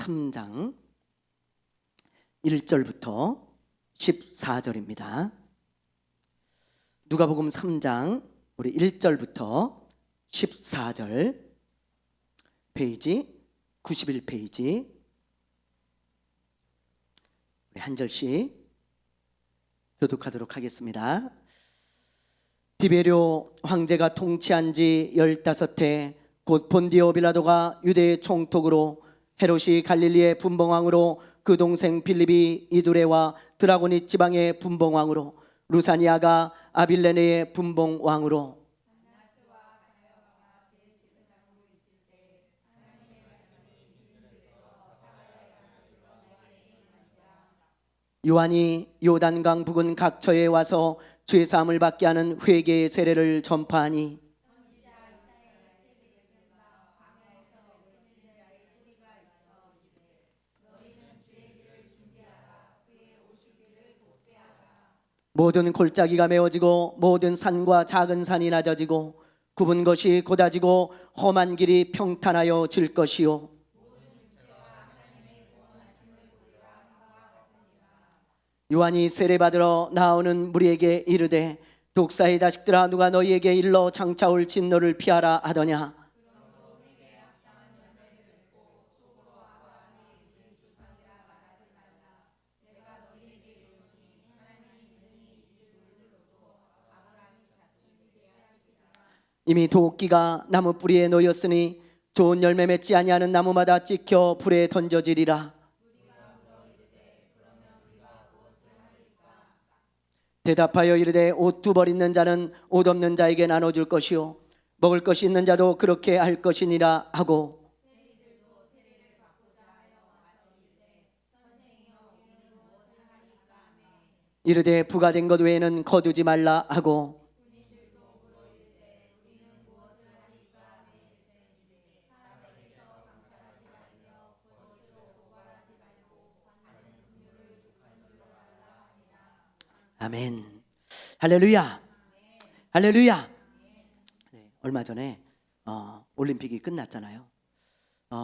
3장 1절부터 14절입니다. 누가복음 3장 우리 1절부터 14절, 페이지 91페이지. 우리 한 절씩 교독하도록 하겠습니다. 디베료 황제가 통치한 지 15해 곧 본디오 빌라도가 유대의 총독으로, 헤롯이 갈릴리의 분봉왕으로, 그 동생 빌립이 이두레와 드라고니 지방의 분봉왕으로, 루사니아가 아빌레네의 분봉왕으로, 요한이 요단강 부근 각처에 와서 죄사함을 받게 하는 회개의 세례를 전파하니, 모든 골짜기가 메워지고 모든 산과 작은 산이 낮아지고 굽은 것이 곧아지고 험한 길이 평탄하여 질 것이요, 요한이 세례받으러 나오는 무리에게 이르되, 독사의 자식들아, 누가 너희에게 일러 장차올 진노를 피하라 하더냐. 이미 도끼가 나무 뿌리에 놓였으니 좋은 열매 맺지 아니하는 나무마다 찍혀 불에 던져지리라. 대답하여 이르되, 옷 두 벌 있는 자는 옷 없는 자에게 나눠줄 것이요, 먹을 것이 있는 자도 그렇게 할 것이니라 하고, 이르되 부가된 것 외에는 거두지 말라 하고, 아멘. 할렐루야. 할렐루야. 네, 얼마 전에 올림픽이 끝났잖아요.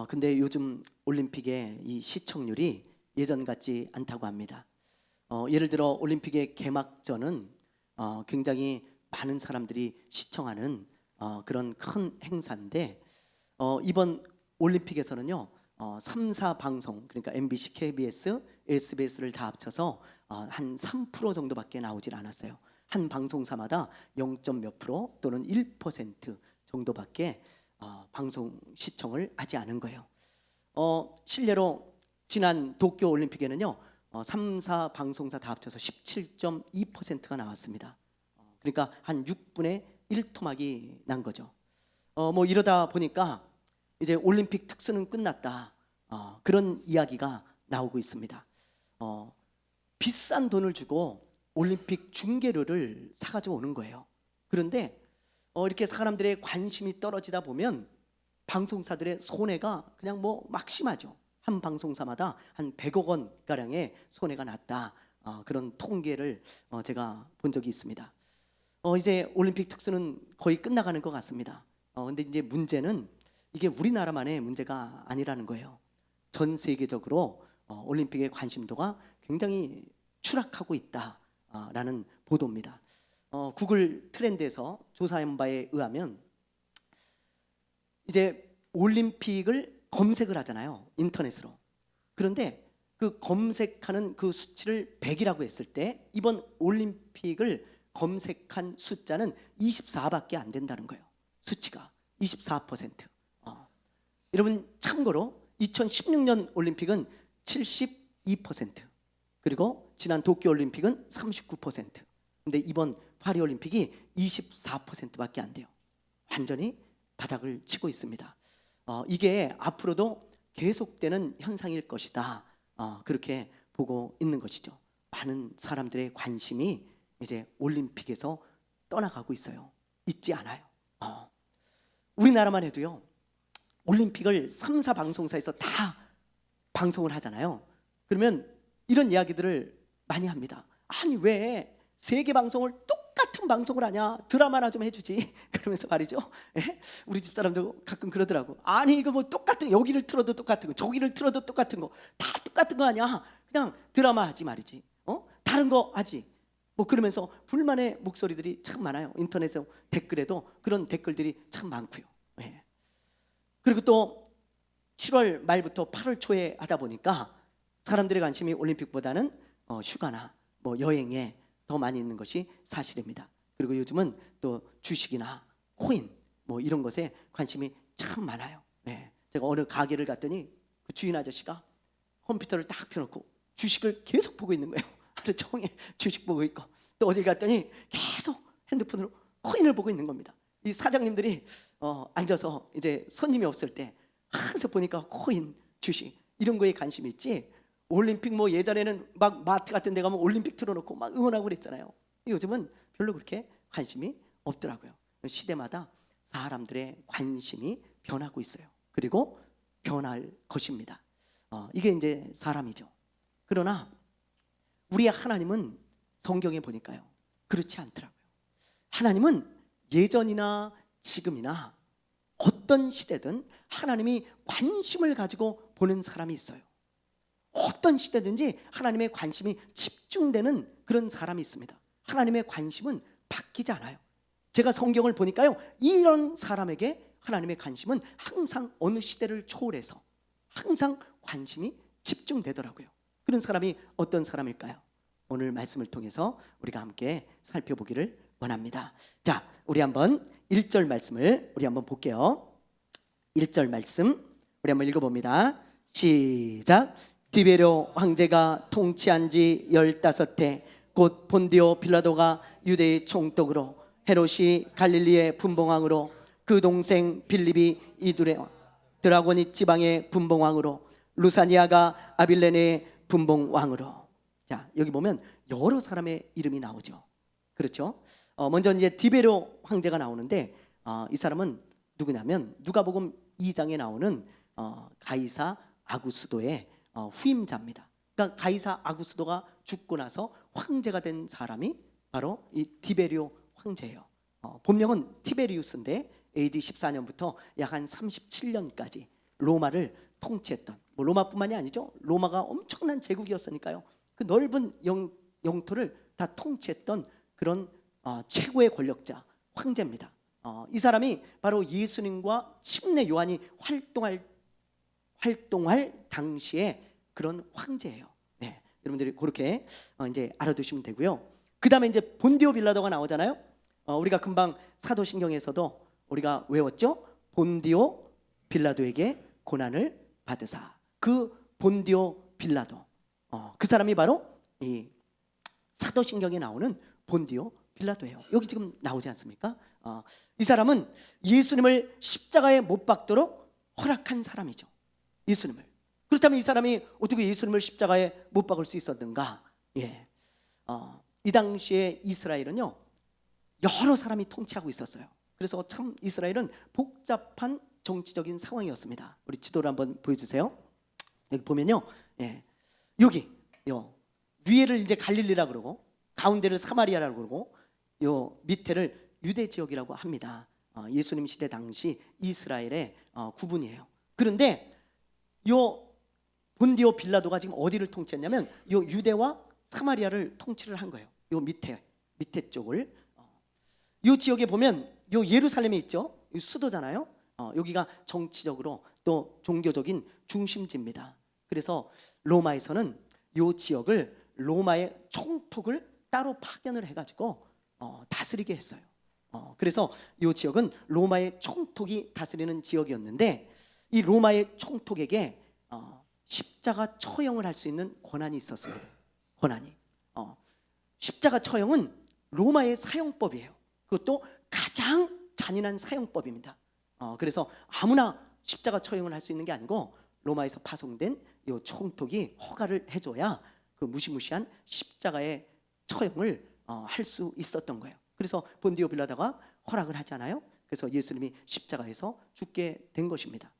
근데 요즘 올림픽의 이 시청률이 예전 같지 않다고 합니다. 예를 들어 올림픽의 개막전은 굉장히 많은 사람들이 시청하는 그런 큰 행사인데, 이번 올림픽에서는요 3사 방송, 그러니까 MBC, KBS, SBS를 다 합쳐서 한 3% 정도밖에 나오질 않았어요. 한 방송사마다 0. 몇 프로 또는 1% 정도밖에 방송 시청을 하지 않은 거예요. 실례로 지난 도쿄 올림픽에는요 3사 방송사 다 합쳐서 17.2%가 나왔습니다. 그러니까 한 6분의 1토막이 난 거죠. 뭐 이러다 보니까 이제 올림픽 특수는 끝났다, 그런 이야기가 나오고 있습니다. 비싼 돈을 주고 올림픽 중계료를 사가지고 오는 거예요. 그런데 이렇게 사람들의 관심이 떨어지다 보면 방송사들의 손해가 그냥 뭐 막심하죠. 한 방송사마다 한 100억 원 가량의 손해가 났다, 그런 통계를 제가 본 적이 있습니다. 이제 올림픽 특수는 거의 끝나가는 것 같습니다. 근데 이제 문제는 이게 우리나라만의 문제가 아니라는 거예요. 전 세계적으로 올림픽의 관심도가 굉장히 추락하고 있다라는 보도입니다. 구글 트렌드에서 조사한 바에 의하면 이제 올림픽을 검색을 하잖아요, 인터넷으로. 그런데 그 검색하는 그 수치를 100이라고 했을 때 이번 올림픽을 검색한 숫자는 24밖에 안 된다는 거예요. 수치가 24%. 여러분 참고로 2016년 올림픽은 72%, 그리고 지난 도쿄올림픽은 39%. 근데 이번 파리올림픽이 24%밖에 안 돼요. 완전히 바닥을 치고 있습니다. 이게 앞으로도 계속되는 현상일 것이다, 그렇게 보고 있는 것이죠. 많은 사람들의 관심이 이제 올림픽에서 떠나가고 있어요. 잊지 않아요. 우리나라만 해도요 올림픽을 3사 방송사에서 다 방송을 하잖아요. 그러면 이런 이야기들을 많이 합니다. 아니 왜 세계 방송을 똑같은 방송을 하냐? 드라마나 좀 해주지. 그러면서 말이죠. 예? 우리 집 사람도 가끔 그러더라고. 아니 이거 뭐 똑같은, 여기를 틀어도 똑같은 거, 저기를 틀어도 똑같은 거, 다 똑같은 거 아니야? 그냥 드라마 하지 말이지. 다른 거 하지. 뭐 그러면서 불만의 목소리들이 참 많아요. 인터넷에 댓글에도 그런 댓글들이 참 많고요. 예. 그리고 또 7월 말부터 8월 초에 하다 보니까 사람들의 관심이 올림픽보다는 휴가나 뭐 여행에 더 많이 있는 것이 사실입니다. 그리고 요즘은 또 주식이나 코인 뭐 이런 것에 관심이 참 많아요. 네. 제가 어느 가게를 갔더니 그 주인 아저씨가 컴퓨터를 딱 펴놓고 주식을 계속 보고 있는 거예요. 하루 종일 주식 보고 있고, 또 어딜 갔더니 계속 핸드폰으로 코인을 보고 있는 겁니다. 이 사장님들이 앉아서 이제 손님이 없을 때 항상 보니까 코인, 주식 이런 거에 관심이 있지, 올림픽 뭐 예전에는 막 마트 같은 데 가면 올림픽 틀어놓고 막 응원하고 그랬잖아요. 요즘은 별로 그렇게 관심이 없더라고요. 시대마다 사람들의 관심이 변하고 있어요. 그리고 변할 것입니다. 이게 이제 사람이죠. 그러나 우리의 하나님은 성경에 보니까요, 그렇지 않더라고요. 하나님은 예전이나 지금이나 어떤 시대든 하나님이 관심을 가지고 보는 사람이 있어요. 어떤 시대든지 하나님의 관심이 집중되는 그런 사람이 있습니다. 하나님의 관심은 바뀌지 않아요. 제가 성경을 보니까요, 이런 사람에게 하나님의 관심은 항상 어느 시대를 초월해서 항상 관심이 집중되더라고요. 그런 사람이 어떤 사람일까요? 오늘 말씀을 통해서 우리가 함께 살펴보기를 원합니다. 자, 우리 한번 1절 말씀을 우리 한번 볼게요. 1절 말씀 우리 한번 읽어봅니다. 시작. 디베료 황제가 통치한 지 15해 곧 본디오 빌라도가 유대의 총독으로, 헤롯이 갈릴리의 분봉왕으로, 그 동생 빌립이 이두레 드라고니 지방의 분봉왕으로, 루사니아가 아빌레네의 분봉왕으로. 자, 여기 보면 여러 사람의 이름이 나오죠. 그렇죠? 먼저 이제 디베료 황제가 나오는데 이 사람은 누구냐면 누가복음 2장에 나오는 가이사 아구스도의 후임자입니다. 그러니까 가이사 아구스도가 죽고 나서 황제가 된 사람이 바로 이 디베료 황제예요. 본명은 티베리우스인데 AD 14년부터 약 한 37년까지 로마를 통치했던, 뭐 로마뿐만이 아니죠. 로마가 엄청난 제국이었으니까요. 그 넓은 영토를 다 통치했던 그런 최고의 권력자 황제입니다. 이 사람이 바로 예수님과 침례 요한이 활동할 당시에 그런 황제예요. 네, 여러분들이 그렇게 이제 알아두시면 되고요. 그 다음에 이제 본디오 빌라도가 나오잖아요. 우리가 금방 사도신경에서도 우리가 외웠죠. 본디오 빌라도에게 고난을 받으사. 그 본디오 빌라도, 그 사람이 바로 이 사도신경에 나오는 본디오 빌라도예요. 여기 지금 나오지 않습니까? 이 사람은 예수님을 십자가에 못 박도록 허락한 사람이죠. 예수님을. 그렇다면 이 사람이 어떻게 예수님을 십자가에 못 박을 수 있었는가? 예. 이 당시에 이스라엘은요, 여러 사람이 통치하고 있었어요. 그래서 참 이스라엘은 복잡한 정치적인 상황이었습니다. 우리 지도를 한번 보여주세요. 여기 보면요, 예. 여기 위에를 이제 갈릴리라 그러고, 가운데를 사마리아라고 그러고, 요 밑에를 유대 지역이라고 합니다. 예수님 시대 당시 이스라엘의 구분이에요. 그런데 요 본디오 빌라도가 지금 어디를 통치했냐면 요 유대와 사마리아를 통치를 한 거예요. 요 밑에 쪽을. 요 지역에 보면 요 예루살렘이 있죠. 이 수도잖아요. 여기가 정치적으로 또 종교적인 중심지입니다. 그래서 로마에서는 요 지역을 로마의 총독을 따로 파견을 해가지고 다스리게 했어요. 그래서 이 지역은 로마의 총독이 다스리는 지역이었는데, 이 로마의 총독에게 십자가 처형을 할 수 있는 권한이 있었습니다. 권한이. 십자가 처형은 로마의 사형법이에요. 그것도 가장 잔인한 사형법입니다. 그래서 아무나 십자가 처형을 할 수 있는 게 아니고 로마에서 파송된 이 총독이 허가를 해줘야 그 무시무시한 십자가의 처형을 할 수 있었던 거예요. 그래서 본디오 빌라도가 허락을 하잖아요. 그래서 예수님이 십자가에서 죽게 된 것입니다.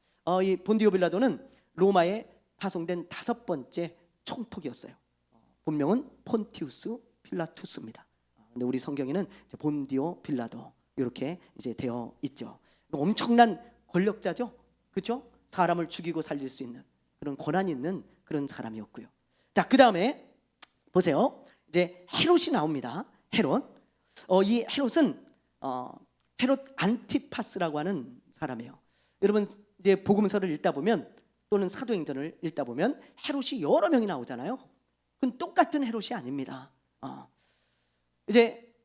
이 본디오 빌라도는 로마에 파송된 5번째 총독이었어요. 본명은 폰티우스 필라투스입니다. 근데 우리 성경에는 이제 본디오 빌라도 이렇게 이제 되어 있죠. 엄청난 권력자죠, 그렇죠? 사람을 죽이고 살릴 수 있는 그런 권한이 있는 그런 사람이었고요. 자, 그 다음에 보세요. 이제 헤롯이 나옵니다. 헤롯. 이 헤롯은 헤롯 안티파스라고 하는 사람이에요. 여러분 이제 복음서를 읽다 보면 또는 사도행전을 읽다 보면 헤롯이 여러 명이 나오잖아요. 그건 똑같은 헤롯이 아닙니다. 이제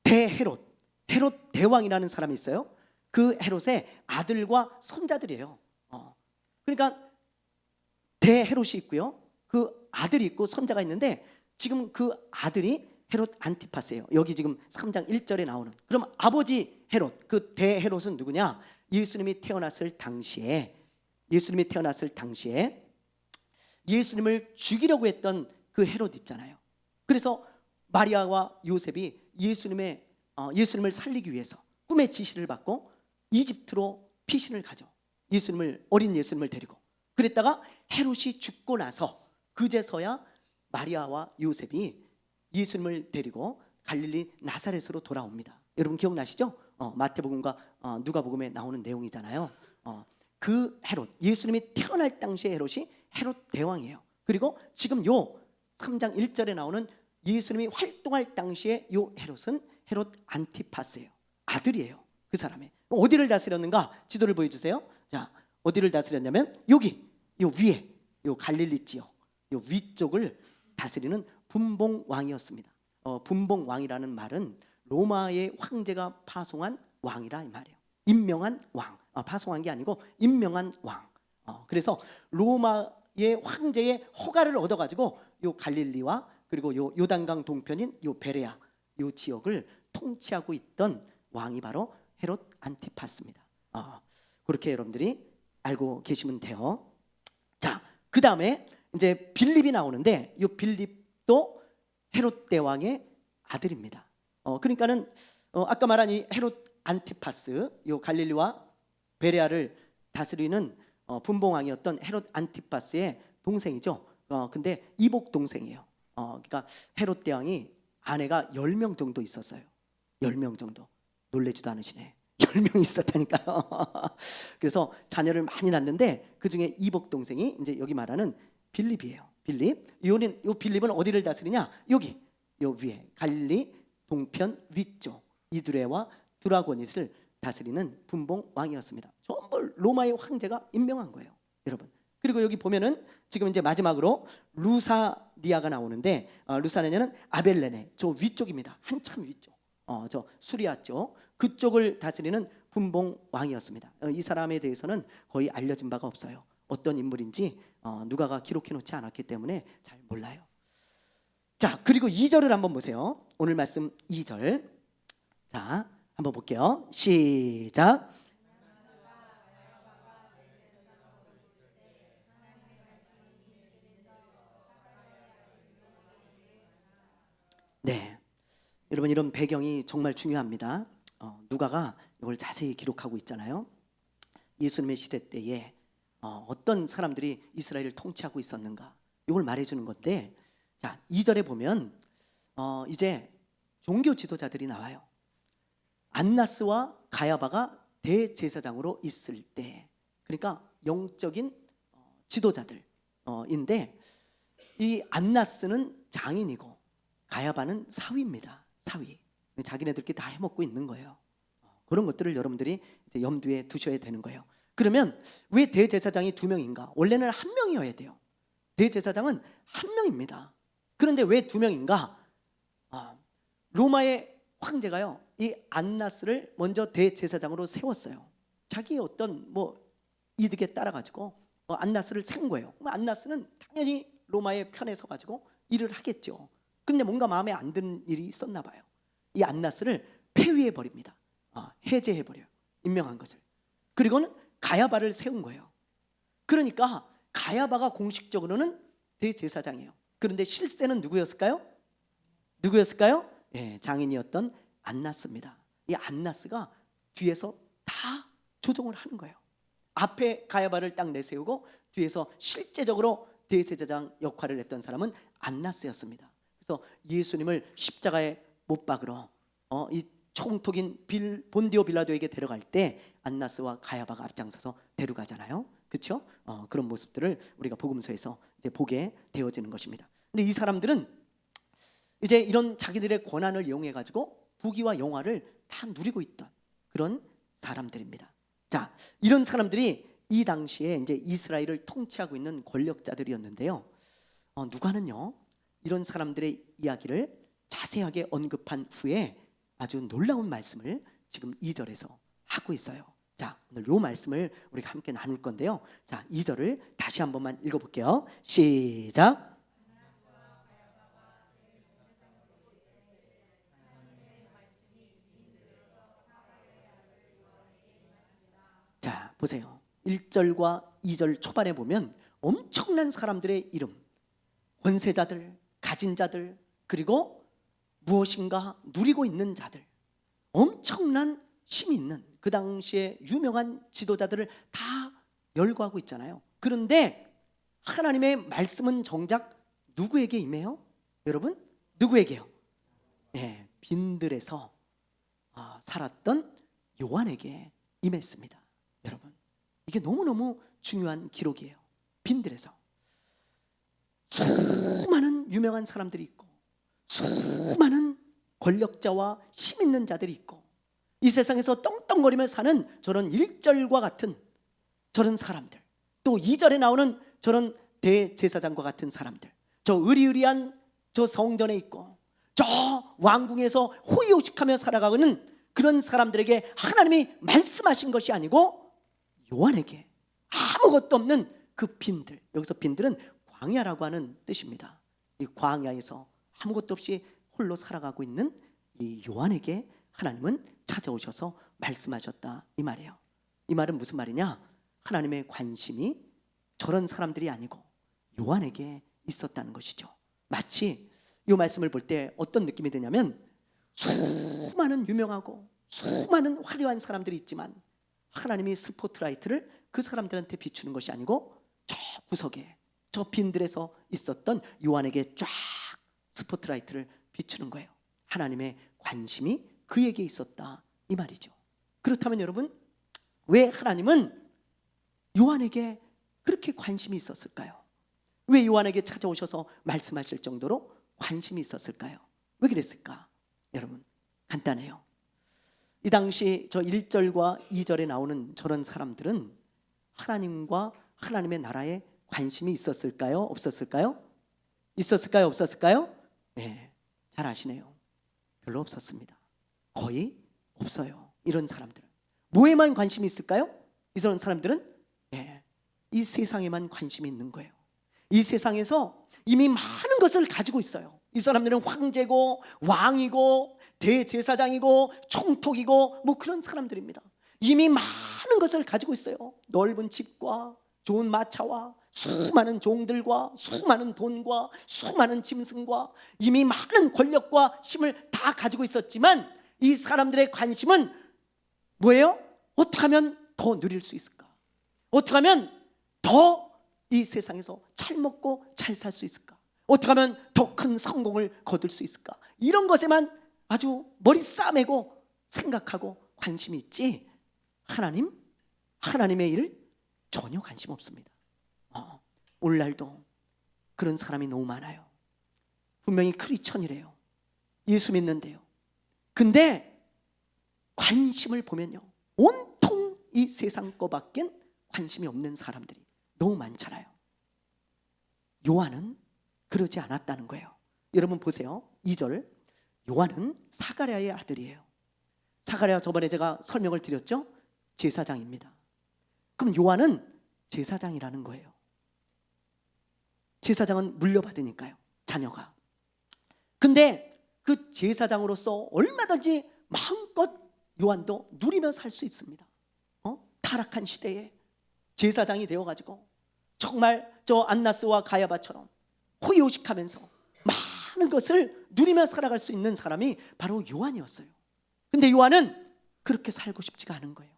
대헤롯, 헤롯 대왕이라는 사람이 있어요. 그 헤롯의 아들과 손자들이에요. 그러니까 대헤롯이 있고요, 그 아들이 있고 손자가 있는데 지금 그 아들이 헤롯 안티파스예요. 여기 지금 3장 1절에 나오는. 그럼 아버지 헤롯, 그 대헤롯은 누구냐? 예수님이 태어났을 당시에 예수님을 죽이려고 했던 그 헤롯 있잖아요. 그래서 마리아와 요셉이 예수님을 살리기 위해서 꿈의 지시를 받고 이집트로 피신을 가죠. 어린 예수님을 데리고. 그랬다가 헤롯이 죽고 나서 그제서야 마리아와 요셉이 예수님을 데리고 갈릴리 나사렛으로 돌아옵니다. 여러분 기억나시죠? 마태복음과 누가복음에 나오는 내용이잖아요. 그 헤롯, 예수님이 태어날 당시의 헤롯이 헤롯 대왕이에요. 그리고 지금 요 3장 1절에 나오는 예수님이 활동할 당시의 요 헤롯은 헤롯 안티파스예요. 아들이에요, 그 사람의. 어디를 다스렸는가? 지도를 보여주세요. 자, 어디를 다스렸냐면 여기 요 위에 요 갈릴리 지역 요 위쪽을 다스리는 분봉왕이었습니다. 분봉왕이라는 말은 로마의 황제가 파송한 왕이라 이 말이에요. 임명한 왕, 파송한 게 아니고 임명한 왕. 그래서 로마의 황제의 허가를 얻어가지고 요 갈릴리와 그리고 요 요단강 동편인 요 베레아 요 지역을 통치하고 있던 왕이 바로 헤롯 안티파스입니다. 그렇게 여러분들이 알고 계시면 돼요. 자, 그 다음에 이제 빌립이 나오는데 이 빌립도 헤롯 대왕의 아들입니다. 그러니까는 아까 말한 이 헤롯 안티파스, 요 갈릴리와 베레아를 다스리는 분봉왕이었던 헤롯 안티파스의 동생이죠. 근데 이복 동생이에요. 그러니까 헤롯 대왕이 아내가 10명 정도 있었어요. 10명 정도. 놀래지도 않으시네. 10명 있었다니까요. 그래서 자녀를 많이 낳는데 그 중에 이복 동생이 이제 여기 말하는 빌립이에요. 빌립. 요 빌립은 어디를 다스리냐? 여기 요 위에 갈릴리 동편 위쪽 이두레와 드라고닛을 다스리는 분봉 왕이었습니다. 전부 로마의 황제가 임명한 거예요, 여러분. 그리고 여기 보면은 지금 이제 마지막으로 루사니아가 나오는데 루사니아는 아벨레네 저 위쪽입니다. 한참 위쪽. 저 수리아 쪽 그쪽을 다스리는 분봉 왕이었습니다. 이 사람에 대해서는 거의 알려진 바가 없어요. 어떤 인물인지 누가가 기록해 놓지 않았기 때문에 잘 몰라요. 자, 그리고 2절을 한번 보세요. 오늘 말씀 2절. 자, 한번 볼게요. 시작. 네, 여러분 이런 배경이 정말 중요합니다. 누가가 이걸 자세히 기록하고 있잖아요. 예수님의 시대 때에 어떤 사람들이 이스라엘을 통치하고 있었는가 이걸 말해주는 건데, 자 2절에 보면 이제 종교 지도자들이 나와요. 안나스와 가야바가 대제사장으로 있을 때, 그러니까 영적인 지도자들인데 이 안나스는 장인이고 가야바는 사위입니다. 사위. 자기네들끼리 다 해먹고 있는 거예요. 그런 것들을 여러분들이 이제 염두에 두셔야 되는 거예요. 그러면 왜 대제사장이 2명인가? 원래는 1명이어야 돼요. 대제사장은 1명입니다. 그런데 왜 2명인가? 로마의 황제가요, 이 안나스를 먼저 대제사장으로 세웠어요. 자기의 어떤 이득에 따라 가지고 안나스를 세운 거예요. 안나스는 당연히 로마의 편에 서 가지고 일을 하겠죠. 그런데 뭔가 마음에 안 드는 일이 있었나 봐요. 이 안나스를 폐위해 버립니다. 해제해 버려요. 임명한 것을. 그리고는 가야바를 세운 거예요. 그러니까 가야바가 공식적으로는 대제사장이에요. 그런데 실세는 누구였을까요? 예, 장인이었던 안나스입니다. 이 안나스가 뒤에서 다 조정을 하는 거예요. 앞에 가야바를 딱 내세우고 뒤에서 실제적으로 대제사장 역할을 했던 사람은 안나스였습니다. 그래서 예수님을 십자가에 못 박으러 이 총독인 본디오 빌라도에게 데려갈 때 안나스와 가야바가 앞장서서 데려가잖아요. 그렇죠? 그런 모습들을 우리가 복음서에서 이제 보게 되어지는 것입니다. 근데 이 사람들은 이제 이런 자기들의 권한을 이용해 가지고 부귀와 영화를 다 누리고 있던 그런 사람들입니다. 자, 이런 사람들이 이 당시에 이제 이스라엘을 통치하고 있는 권력자들이었는데요. 누가는요, 이런 사람들의 이야기를 자세하게 언급한 후에 아주 놀라운 말씀을 지금 2절에서 하고 있어요. 자, 오늘 이 말씀을 우리가 함께 나눌 건데요. 자, 2절을 다시 한 번만 읽어볼게요. 시작. 자, 보세요. 1절과 2절 초반에 보면 엄청난 사람들의 이름, 권세자들, 가진 자들, 그리고 무엇인가 누리고 있는 자들, 엄청난 힘이 있는 그 당시에 유명한 지도자들을 다 열거하고 있잖아요. 그런데 하나님의 말씀은 정작 누구에게 임해요? 여러분, 누구에게요? 네, 빈들에서 살았던 요한에게 임했습니다. 여러분, 이게 너무너무 중요한 기록이에요. 빈들에서 수많은 유명한 사람들이 있고 수많은 권력자와 힘 있는 자들이 있고 이 세상에서 떵떵거리며 사는 저런 1절과 같은 저런 사람들, 또 2절에 나오는 저런 대제사장과 같은 사람들, 저 의리의리한 저 성전에 있고 저 왕궁에서 호의호식하며 살아가는 그런 사람들에게 하나님이 말씀하신 것이 아니고 요한에게 아무것도 없는 그 빈들, 여기서 빈들은 광야라고 하는 뜻입니다. 이 광야에서 아무것도 없이 홀로 살아가고 있는 이 요한에게 하나님은 찾아오셔서 말씀하셨다, 이 말이에요. 이 말은 무슨 말이냐? 하나님의 관심이 저런 사람들이 아니고 요한에게 있었다는 것이죠. 마치 이 말씀을 볼 때 어떤 느낌이 드냐면 수많은 유명하고 수많은 화려한 사람들이 있지만 하나님이 스포트라이트를 그 사람들한테 비추는 것이 아니고 저 구석에 저 빈들에서 있었던 요한에게 쫙 스포트라이트를 비추는 거예요. 하나님의 관심이 그에게 있었다, 이 말이죠. 그렇다면 여러분, 왜 하나님은 요한에게 그렇게 관심이 있었을까요? 왜 요한에게 찾아오셔서 말씀하실 정도로 관심이 있었을까요? 왜 그랬을까? 여러분, 간단해요. 이 당시 저 1절과 2절에 나오는 저런 사람들은 하나님과 하나님의 나라에 관심이 있었을까요? 없었을까요? 있었을까요? 없었을까요? 네, 잘 아시네요. 별로 없었습니다. 거의 없어요. 이런 사람들은 뭐에만 관심이 있을까요? 이런 사람들은 이 세상에만 관심이 있는 거예요. 이 세상에서 이미 많은 것을 가지고 있어요. 이 사람들은 황제고 왕이고 대제사장이고 총독이고 뭐 그런 사람들입니다. 이미 많은 것을 가지고 있어요. 넓은 집과 좋은 마차와 수많은 종들과 수많은 돈과 수많은 짐승과 이미 많은 권력과 힘을 다 가지고 있었지만 이 사람들의 관심은 뭐예요? 어떻게 하면 더 누릴 수 있을까? 어떻게 하면 더 이 세상에서 잘 먹고 잘 살 수 있을까? 어떻게 하면 더 큰 성공을 거둘 수 있을까? 이런 것에만 아주 머리 싸매고 생각하고 관심이 있지 하나님의 일 전혀 관심 없습니다. 오늘날도 그런 사람이 너무 많아요. 분명히 크리스천이래요. 예수 믿는데요. 근데 관심을 보면요, 온통 이 세상 거밖엔 관심이 없는 사람들이 너무 많잖아요. 요한은 그러지 않았다는 거예요. 여러분 보세요. 2절, 요한은 사가랴의 아들이에요. 사가랴 저번에 제가 설명을 드렸죠? 제사장입니다. 그럼 요한은 제사장이라는 거예요. 제사장은 물려받으니까요, 자녀가. 근데 그 제사장으로서 얼마든지 마음껏 요한도 누리며 살 수 있습니다. 타락한 시대에 제사장이 되어가지고 정말 저 안나스와 가야바처럼 호의호식하면서 많은 것을 누리며 살아갈 수 있는 사람이 바로 요한이었어요. 근데 요한은 그렇게 살고 싶지가 않은 거예요.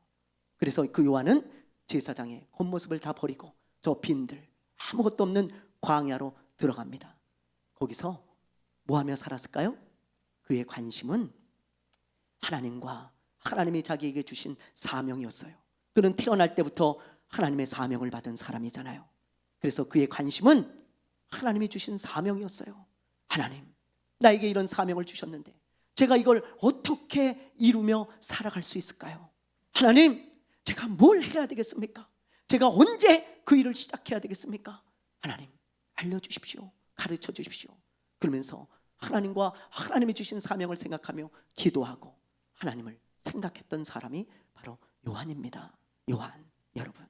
그래서 그 요한은 제사장의 겉모습을 다 버리고 저 빈들 아무것도 없는 광야로 들어갑니다. 거기서 뭐 하며 살았을까요? 그의 관심은 하나님과 하나님이 자기에게 주신 사명이었어요. 그는 태어날 때부터 하나님의 사명을 받은 사람이잖아요. 그래서 그의 관심은 하나님이 주신 사명이었어요. 하나님, 나에게 이런 사명을 주셨는데 제가 이걸 어떻게 이루며 살아갈 수 있을까요? 하나님, 제가 뭘 해야 되겠습니까? 제가 언제 그 일을 시작해야 되겠습니까? 하나님, 알려주십시오. 가르쳐 주십시오. 그러면서 하나님과 하나님이 주신 사명을 생각하며 기도하고 하나님을 생각했던 사람이 바로 요한입니다. 요한, 여러분.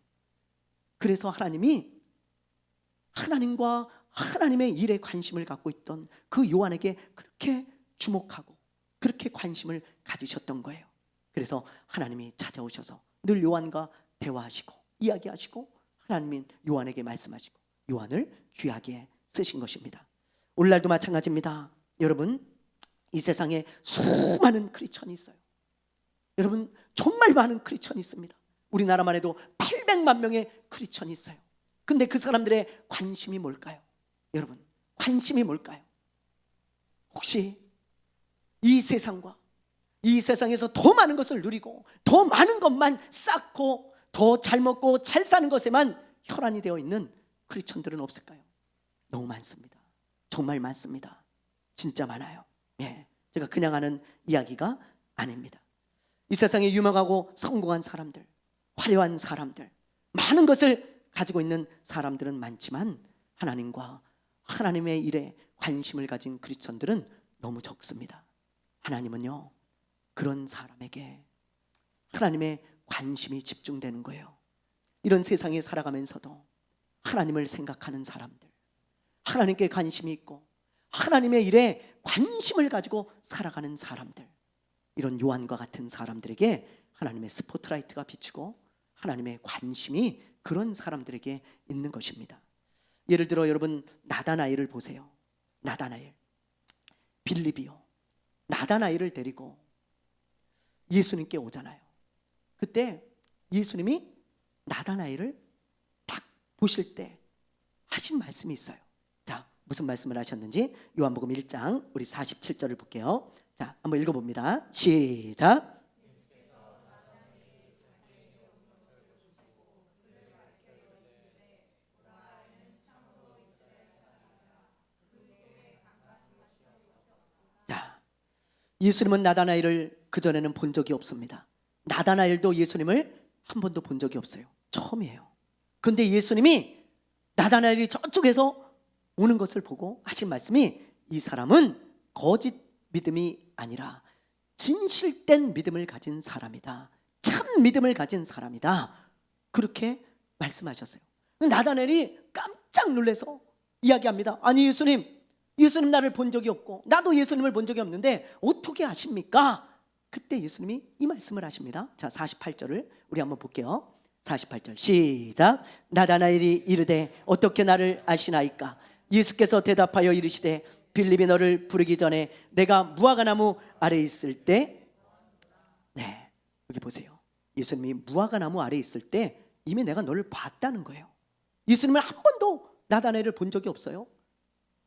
그래서 하나님이 하나님과 하나님의 일에 관심을 갖고 있던 그 요한에게 그렇게 주목하고 그렇게 관심을 가지셨던 거예요. 그래서 하나님이 찾아오셔서 늘 요한과 대화하시고 이야기하시고 하나님인 요한에게 말씀하시고 요한을 귀하게 쓰신 것입니다. 오늘날도 마찬가지입니다. 여러분, 이 세상에 수많은 크리스천이 있어요. 여러분, 정말 많은 크리스천이 있습니다. 우리나라만 해도 800만 명의 크리스천이 있어요. 근데 그 사람들의 관심이 뭘까요? 여러분, 관심이 뭘까요? 혹시 이 세상과 이 세상에서 더 많은 것을 누리고 더 많은 것만 쌓고 더 잘 먹고 잘 사는 것에만 혈안이 되어 있는 크리스천들은 없을까요? 너무 많습니다. 정말 많습니다. 진짜 많아요. 예, 제가 그냥 하는 이야기가 아닙니다. 이 세상에 유명하고 성공한 사람들, 화려한 사람들, 많은 것을 가지고 있는 사람들은 많지만 하나님과 하나님의 일에 관심을 가진 크리스천들은 너무 적습니다. 하나님은요, 그런 사람에게 하나님의 관심이 집중되는 거예요. 이런 세상에 살아가면서도 하나님을 생각하는 사람들, 하나님께 관심이 있고 하나님의 일에 관심을 가지고 살아가는 사람들, 이런 요한과 같은 사람들에게 하나님의 스포트라이트가 비치고 하나님의 관심이 그런 사람들에게 있는 것입니다. 예를 들어 여러분, 나다나엘을 보세요. 나다나엘, 빌립이요, 나다나엘을 데리고 예수님께 오잖아요. 그때 예수님이 나다나엘을 딱 보실 때 하신 말씀이 있어요. 자, 무슨 말씀을 하셨는지 요한복음 1장 우리 47절을 볼게요. 자, 한번 읽어봅니다. 시작. 자, 예수님은 나다나엘을 그전에는 본 적이 없습니다. 나다나엘도 예수님을 한 번도 본 적이 없어요. 처음이에요. 그런데 예수님이 나다나엘이 저쪽에서 오는 것을 보고 하신 말씀이, 이 사람은 거짓 믿음이 아니라 진실된 믿음을 가진 사람이다. 참 믿음을 가진 사람이다. 그렇게 말씀하셨어요. 나다나엘이 깜짝 놀라서 이야기합니다. 아니 예수님 나를 본 적이 없고 나도 예수님을 본 적이 없는데 어떻게 아십니까? 그때 예수님이 이 말씀을 하십니다. 자, 48절을 우리 한번 볼게요. 48절 시작. 나다나엘이 이르되 어떻게 나를 아시나이까? 예수께서 대답하여 이르시되 빌립이 너를 부르기 전에 내가 무화과나무 아래 있을 때, 네, 여기 보세요. 예수님이 무화과나무 아래 있을 때 이미 내가 너를 봤다는 거예요. 예수님을 한 번도 나다나엘을 본 적이 없어요.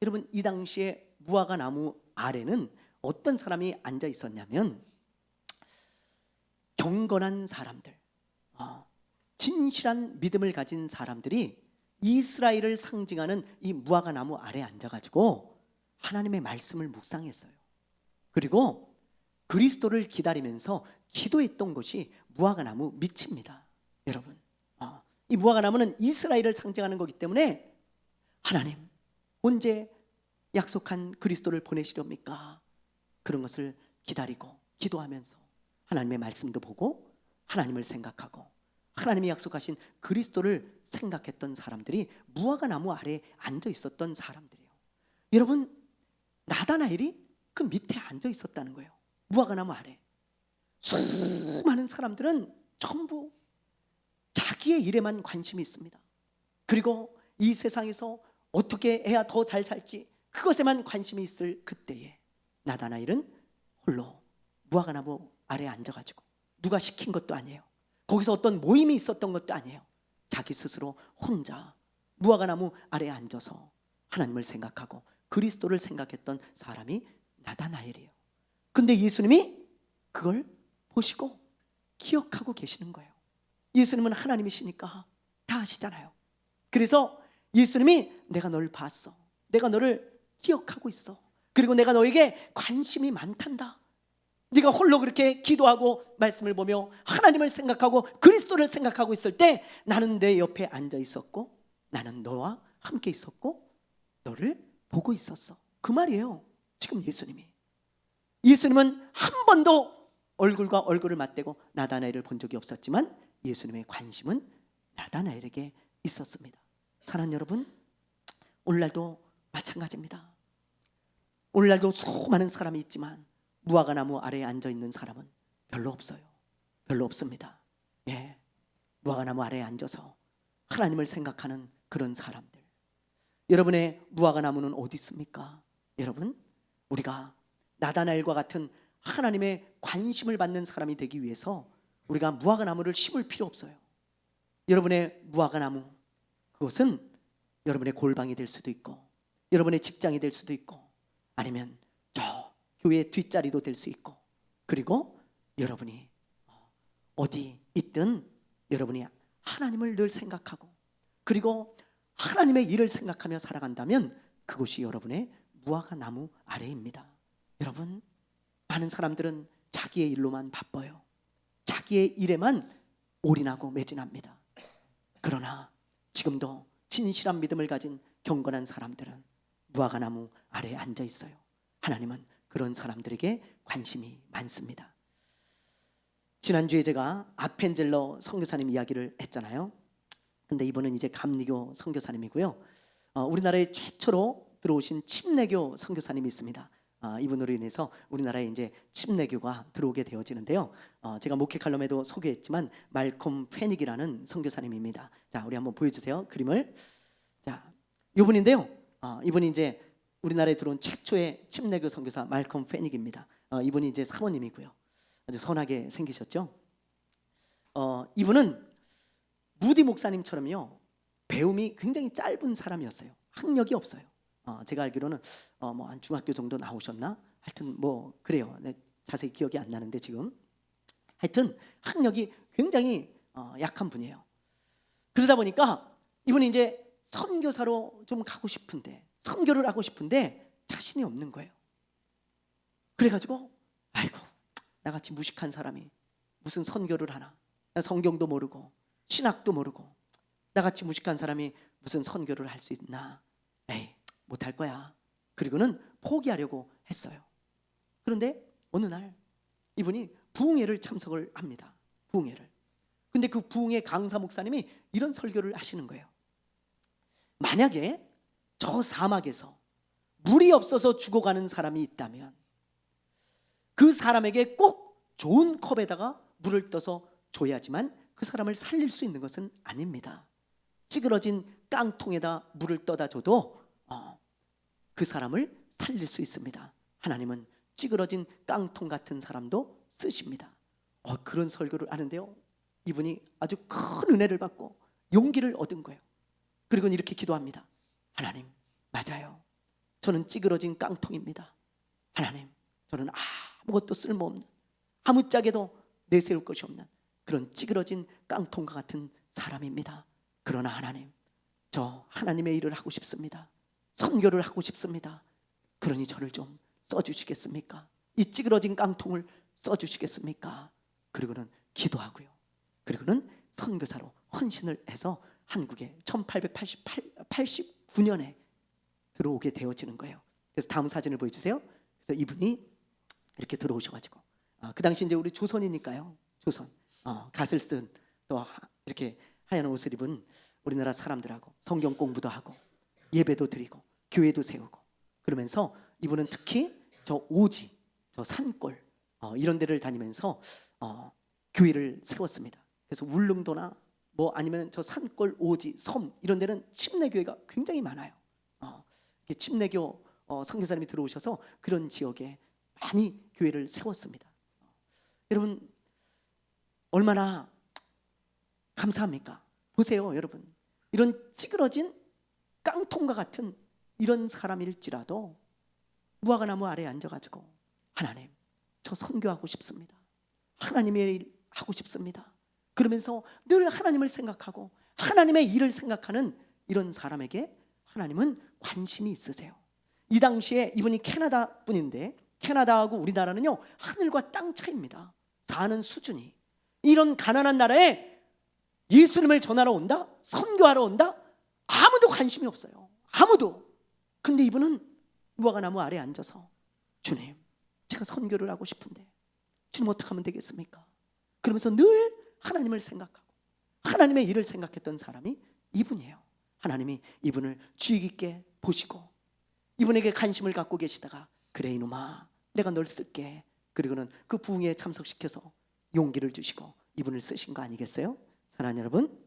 여러분, 이 당시에 무화과나무 아래는 어떤 사람이 앉아 있었냐면 경건한 사람들, 진실한 믿음을 가진 사람들이 이스라엘을 상징하는 이 무화과나무 아래에 앉아가지고 하나님의 말씀을 묵상했어요. 그리고 그리스도를 기다리면서 기도했던 것이 무화과나무 밑입니다. 여러분, 이 무화과나무는 이스라엘을 상징하는 거기 때문에 하나님, 언제 약속한 그리스도를 보내시렵니까? 그런 것을 기다리고 기도하면서 하나님의 말씀도 보고 하나님을 생각하고 하나님이 약속하신 그리스도를 생각했던 사람들이 무화과나무 아래에 앉아 있었던 사람들이에요. 여러분, 나다나엘이 그 밑에 앉아 있었다는 거예요. 무화과나무 아래. 수많은 사람들은 전부 자기의 일에만 관심이 있습니다. 그리고 이 세상에서 어떻게 해야 더 잘 살지 그것에만 관심이 있을 그때에 나다나엘은 홀로 무화과나무 아래에 앉아가지고, 누가 시킨 것도 아니에요. 거기서 어떤 모임이 있었던 것도 아니에요. 자기 스스로 혼자 무화과나무 아래에 앉아서 하나님을 생각하고 그리스도를 생각했던 사람이 나다나엘이에요. 근데 예수님이 그걸 보시고 기억하고 계시는 거예요. 예수님은 하나님이시니까 다 아시잖아요. 그래서 예수님이 내가 널 봤어, 내가 너를 기억하고 있어, 그리고 내가 너에게 관심이 많단다. 네가 홀로 그렇게 기도하고 말씀을 보며 하나님을 생각하고 그리스도를 생각하고 있을 때 나는 내 옆에 앉아 있었고 나는 너와 함께 있었고 너를 보고 있었어. 그 말이에요. 지금 예수님은 한 번도 얼굴과 얼굴을 맞대고 나다나엘을 본 적이 없었지만 예수님의 관심은 나다나엘에게 있었습니다. 사랑하는 여러분, 오늘날도 마찬가지입니다. 오늘날도 수많은 사람이 있지만 무화과나무 아래에 앉아있는 사람은 별로 없어요. 별로 없습니다. 예, 무화과나무 아래에 앉아서 하나님을 생각하는 그런 사람들. 여러분의 무화과나무는 어디 있습니까? 여러분, 우리가 나다나엘과 같은 하나님의 관심을 받는 사람이 되기 위해서 우리가 무화과나무를 심을 필요 없어요. 여러분의 무화과나무, 그것은 여러분의 골방이 될 수도 있고 여러분의 직장이 될 수도 있고 아니면 저 교회 뒷자리도 될 수 있고, 그리고 여러분이 어디 있든 여러분이 하나님을 늘 생각하고 그리고 하나님의 일을 생각하며 살아간다면 그것이 여러분의 무화과나무 아래입니다. 여러분, 많은 사람들은 자기의 일로만 바빠요. 자기의 일에만 올인하고 매진합니다. 그러나 지금도 진실한 믿음을 가진 경건한 사람들은 무화과나무 아래에 앉아 있어요. 하나님은 그런 사람들에게 관심이 많습니다. 지난주에 제가 아펜젤러 선교사님 이야기를 했잖아요. 근데 이분은 이제 감리교 선교사님이고요. 우리나라에 최초로 들어오신 침례교 선교사님이 있습니다. 이분으로 인해서 우리나라에 이제 침례교가 들어오게 되어지는데요. 제가 목회 칼럼에도 소개했지만 말콤 페닉이라는 선교사님입니다. 자, 우리 한번 보여주세요. 그림을. 자, 이분인데요. 이분이 이제 우리나라에 들어온 최초의 침례교 선교사 말콤 페닉입니다. 이분이 이제 사모님이고요. 아주 선하게 생기셨죠. 이분은 무디 목사님처럼요, 배움이 굉장히 짧은 사람이었어요. 학력이 없어요. 제가 알기로는 뭐 한 중학교 정도 나오셨나? 하여튼 뭐 그래요. 네, 자세히 기억이 안 나는데 지금 하여튼 학력이 굉장히 약한 분이에요. 그러다 보니까 이분이 이제 선교사로 좀 가고 싶은데, 선교를 하고 싶은데 자신이 없는 거예요. 그래가지고 아이고, 나같이 무식한 사람이 무슨 선교를 하나? 나 성경도 모르고 신학도 모르고 나같이 무식한 사람이 무슨 선교를 할 수 있나? 에이, 못할 거야. 그리고는 포기하려고 했어요. 그런데 어느 날 이분이 부흥회를 참석을 합니다. 부흥회를. 근데 그 부흥회 강사 목사님이 이런 설교를 하시는 거예요. 만약에 저 사막에서 물이 없어서 죽어가는 사람이 있다면 그 사람에게 꼭 좋은 컵에다가 물을 떠서 줘야지만 그 사람을 살릴 수 있는 것은 아닙니다. 찌그러진 깡통에다 물을 떠다 줘도 그 사람을 살릴 수 있습니다. 하나님은 찌그러진 깡통 같은 사람도 쓰십니다. 그런 설교를 하는데요, 이분이 아주 큰 은혜를 받고 용기를 얻은 거예요. 그리고 이렇게 기도합니다. 하나님, 맞아요. 저는 찌그러진 깡통입니다. 하나님, 저는 아무것도 쓸모없는, 아무짝에도 내세울 것이 없는 그런 찌그러진 깡통과 같은 사람입니다. 그러나 하나님, 저 하나님의 일을 하고 싶습니다. 선교를 하고 싶습니다. 그러니 저를 좀 써주시겠습니까? 이 찌그러진 깡통을 써주시겠습니까? 그리고는 기도하고요. 그리고는 선교사로 헌신을 해서 한국에 1889년에 들어오게 되어지는 거예요. 그래서 다음 사진을 보여주세요. 그래서 이분이 이렇게 들어오셔가지고 그 당시 이제 우리 조선이니까요. 조선 갓을 쓴 또 이렇게 하얀 옷을 입은 우리나라 사람들하고 성경 공부도 하고 예배도 드리고 교회도 세우고 그러면서 이분은 특히 저 오지, 저 산골 이런 데를 다니면서 교회를 세웠습니다. 그래서 울릉도나 뭐 아니면 저 산골 오지 섬 이런 데는 침례교회가 굉장히 많아요. 침례교 선교사님이 들어오셔서 그런 지역에 많이 교회를 세웠습니다. 여러분, 얼마나 감사합니까? 보세요, 여러분. 이런 찌그러진 깡통과 같은 이런 사람일지라도 무화과나무 아래에 앉아가지고 하나님, 저 선교하고 싶습니다. 하나님의 일 하고 싶습니다. 그러면서 늘 하나님을 생각하고 하나님의 일을 생각하는 이런 사람에게 하나님은 관심이 있으세요. 이 당시에 이분이 캐나다 분인데, 캐나다하고 우리나라는요 하늘과 땅 차이입니다. 사는 수준이. 이런 가난한 나라에 예수님을 전하러 온다? 선교하러 온다? 아무도 관심이 없어요. 아무도. 근데 이분은 무화과나무 아래에 앉아서, 주님, 제가 선교를 하고 싶은데 주님 어떻게 하면 되겠습니까? 그러면서 늘 하나님을 생각하고 하나님의 일을 생각했던 사람이 이분이에요. 하나님이 이분을 주의 깊게 보시고 이분에게 관심을 갖고 계시다가, 그래 이놈아, 내가 널 쓸게. 그리고는 그 부흥에 참석시켜서 용기를 주시고 이분을 쓰신 거 아니겠어요? 사랑하는 여러분,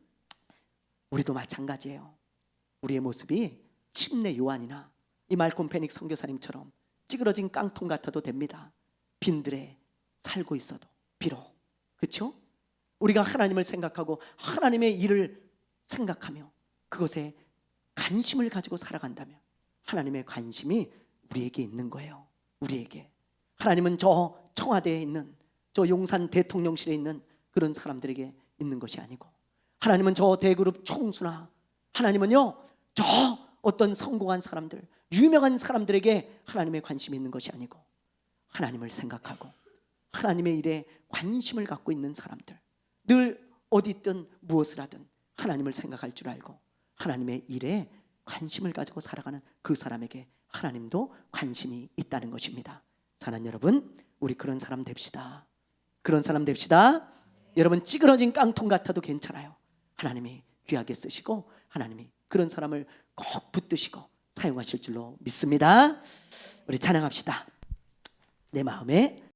우리도 마찬가지예요. 우리의 모습이 침례 요한이나 이 말콤 페닉 선교사님처럼 찌그러진 깡통 같아도 됩니다. 빈들에 살고 있어도 비록. 그렇죠? 우리가 하나님을 생각하고 하나님의 일을 생각하며 그것에 관심을 가지고 살아간다면 하나님의 관심이 우리에게 있는 거예요. 우리에게. 하나님은 저 청와대에 있는, 저 용산 대통령실에 있는 그런 사람들에게 있는 것이 아니고, 하나님은 저 대그룹 총수나, 하나님은요 저 어떤 성공한 사람들, 유명한 사람들에게 하나님의 관심이 있는 것이 아니고, 하나님을 생각하고 하나님의 일에 관심을 갖고 있는 사람들, 늘 어디 있든 무엇을 하든 하나님을 생각할 줄 알고 하나님의 일에 관심을 가지고 살아가는 그 사람에게 하나님도 관심이 있다는 것입니다. 사랑하는 여러분, 우리 그런 사람 됩시다. 그런 사람 됩시다. 여러분, 찌그러진 깡통 같아도 괜찮아요. 하나님이 귀하게 쓰시고 하나님이 그런 사람을 꼭 붙드시고 사용하실 줄로 믿습니다. 우리 찬양합시다. 내 마음에